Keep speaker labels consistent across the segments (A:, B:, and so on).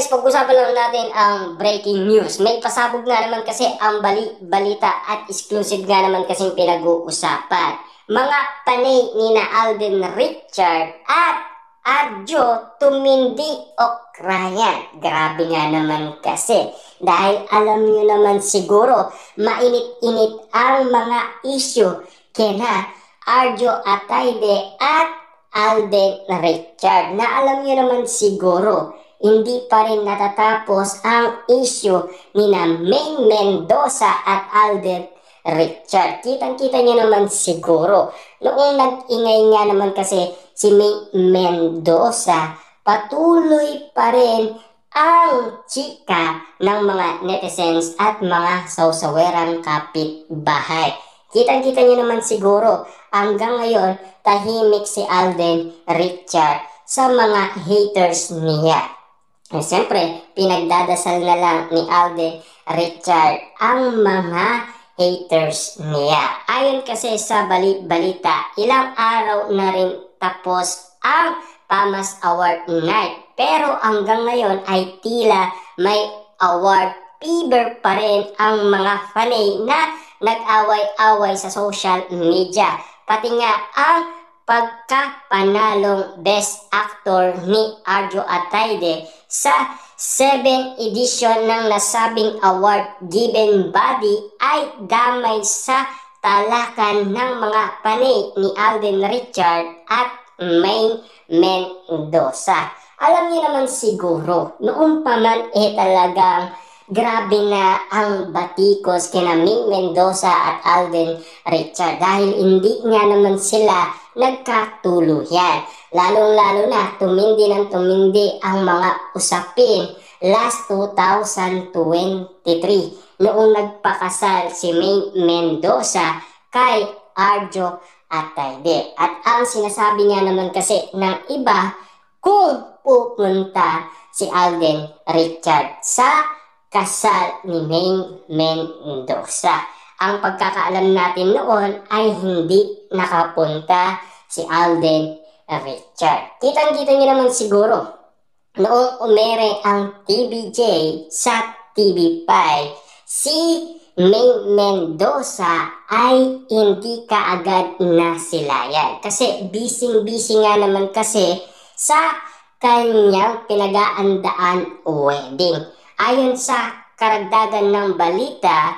A: guys, pag-usapan lang natin ang breaking news. May pasabog nga naman kasi ang balita at exclusive nga naman kasing pinag-uusapan. Mga panay ni na Alden Richard at Arjo tumindi okrayan. Grabe nga naman kasi. Dahil alam nyo naman siguro, mainit-init ang mga issue kina Arjo Atayde at Alden Richard. Na alam nyo naman siguro, hindi pa rin natatapos ang issue ni na Maine Mendoza at Alden Richard. Kitang-kita niyo naman siguro. Noong nag-ingay nga naman kasi si Maine Mendoza, patuloy pa rin ang chika ng mga netizens at mga sausawerang kapitbahay. Kitang-kita niyo naman siguro, hanggang ngayon, tahimik si Alden Richard sa mga haters niya. Siyempre, pinagdadasal na lang ni Alden Richard ang mga haters niya. Ayon kasi sa balita, ilang araw na rin tapos ang PAMAS Award Night. Pero hanggang ngayon ay tila may award fever pa rin ang mga fanay na nag-away-away sa social media. Pati nga ang pagkapanalong Best Actor ni Arjo Atayde sa 7th edition ng nasabing award given body ay damay sa talakan ng mga panay ni Alden Richard at Maine Mendoza. Alam niyo naman siguro, noong pa man talagang grabe na ang batikos kina Maine Mendoza at Alden Richard dahil hindi nga naman sila nagkatuluyan. Lalong-lalo na tumindi ng tumindi ang mga usapin last 2023 noong nagpakasal si Maine Mendoza kay Arjo Atayde. At ang sinasabi nga naman kasi ng iba kung pupunta si Alden Richard sa kasal ni Maine Mendoza. Ang pagkakaalam natin noon ay hindi nakapunta si Alden Richard. Kitang-kita niyo naman siguro, noong umere ang TVJ sa TV5, si Maine Mendoza ay hindi kaagad nasilayan. Kasi busy nga naman kasi sa kanyang pinag-aandaan wedding. Ayon sa karagdagan ng balita,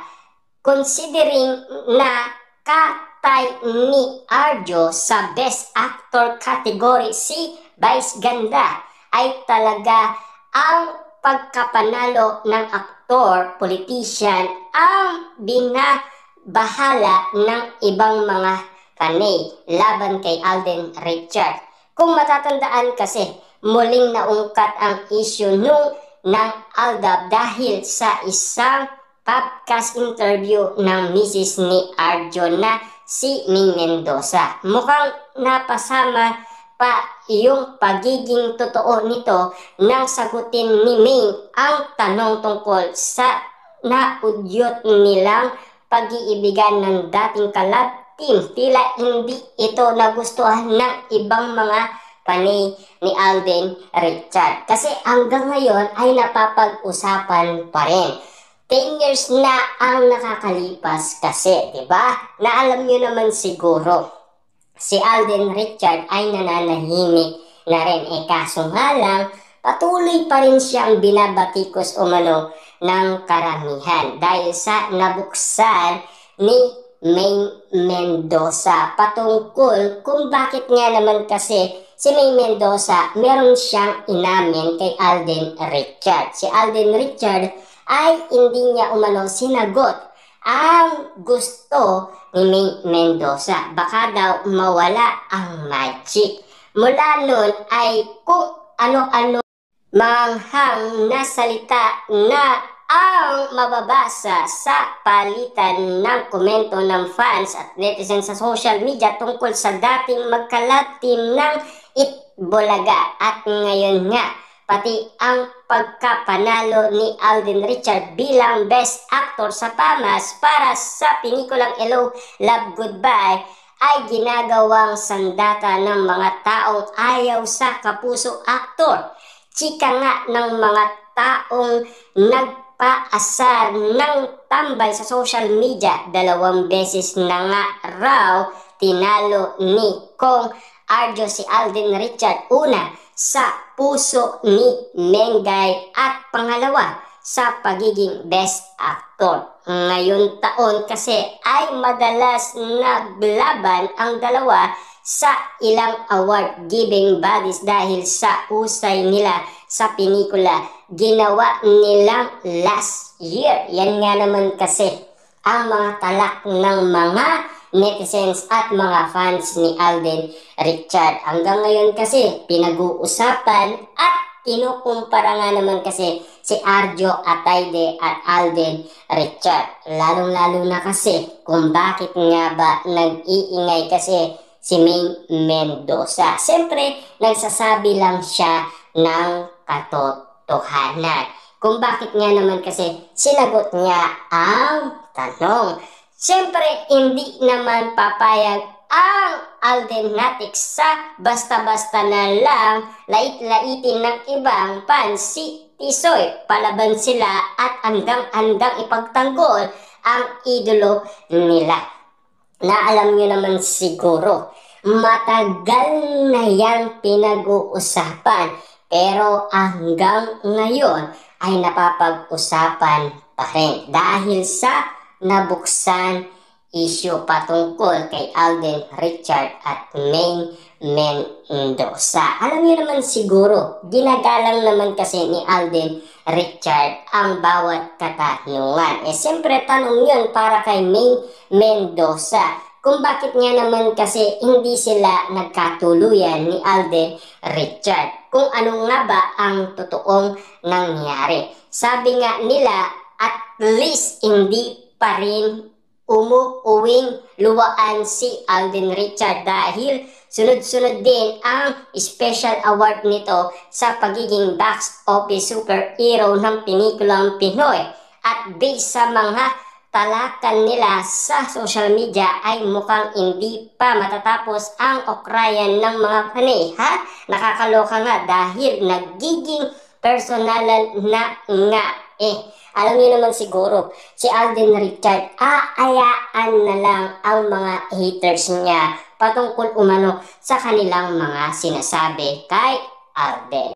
A: considering na katay ni Arjo sa Best Actor category si Vice Ganda ay talaga ang pagkapanalo ng aktor, politician ang binabahala ng ibang mga panay laban kay Alden Richard. Kung matatandaan kasi, muling naungkat ang issue nung ng Aldab dahil sa isang podcast interview ng misis ni Arjo na si Maine Mendoza. Mukhang napasama pa yung pagiging totoo nito nang sagutin ni Maine ang tanong tungkol sa naudyot nilang pag-iibigan ng dating kalab-team. Tila hindi ito nagustuhan ng ibang mga panay ni Alden Richard. Kasi hanggang ngayon ay napapag-usapan pa rin. 10 years na ang nakakalipas kasi, di ba? Na alam nyo naman siguro, si Alden Richard ay nananahimik na rin. Kaso nga lang, patuloy pa rin siyang binabatikos umano ng karamihan dahil sa nabuksan ni Maine Mendoza patungkol kung bakit nga naman kasi si Maine Mendoza meron siyang inamin kay Alden Richard. Si Alden Richard ay hindi niya umano sinagot ang gusto ni Maine Mendoza. Baka daw mawala ang magic. Mula nun ay kung ano-ano manghang na salita na ang mababasa sa palitan ng komento ng fans at netizens sa social media tungkol sa dating magkalab-team ng Itbulaga. At ngayon nga, pati ang pagkapanalo ni Alden Richard bilang Best Actor sa PAMAS para sa pinikulang Hello, Love, Goodbye ay ginagawang sandata ng mga taong ayaw sa kapuso aktor. Chika nga ng mga taong nagpaasar ng tambay sa social media. 2 beses na nga raw tinalo ni Kong Arjo si Alden Richard. Una, sa puso ni Mengay at pangalawa, sa pagiging best actor. Ngayon taon kasi ay madalas naglaban ang dalawa sa ilang award-giving bodies dahil sa usay nila sa pelikula ginawa nilang last year. Yan nga naman kasi ang mga talak ng mga netizens at mga fans ni Alden Richard. Hanggang ngayon kasi pinag-uusapan at kinukumpara nga naman kasi si Arjo Atayde at Alden Richard. Lalong-lalo na kasi kung bakit nga ba nag-iingay kasi si Maine Mendoza. Siyempre, nagsasabi lang siya ng katotohanan. Kung bakit nga naman kasi sinagot niya ang tanong. Siyempre, hindi naman papayag ang Aldenatics sa basta-basta na lang lait-laitin ng ibang fans si Tisoy. Palaban sila at andang-andang ipagtanggol ang idolo nila. Na alam nyo naman siguro, matagal na yan pinag-uusapan, pero hanggang ngayon ay napapag-usapan pa rin dahil sa nabuksan issue patungkol kay Alden Richard at Maine Mendoza. Alam niyo naman siguro, ginagalang naman kasi ni Alden Richard ang bawat katanungan. Siyempre tanong yun para kay Maine Mendoza. Kung bakit nga naman kasi hindi sila nagkatuluyan ni Alden Richard. Kung ano nga ba ang totoong nangyari. Sabi nga nila, at least hindi pa rin umuuwing luwaan si Alden Richard dahil sunod-sunod din ang special award nito sa pagiging box office superhero ng pelikulang Pinoy. At based sa mga talakan nila sa social media ay mukhang hindi pa matatapos ang okrayan ng mga panay. Nakakaloka nga dahil nagiging personalan na nga Alam niyo naman siguro, si Alden Richard, aayaan na lang ang mga haters niya patungkol umano sa kanilang mga sinasabi kay Alden.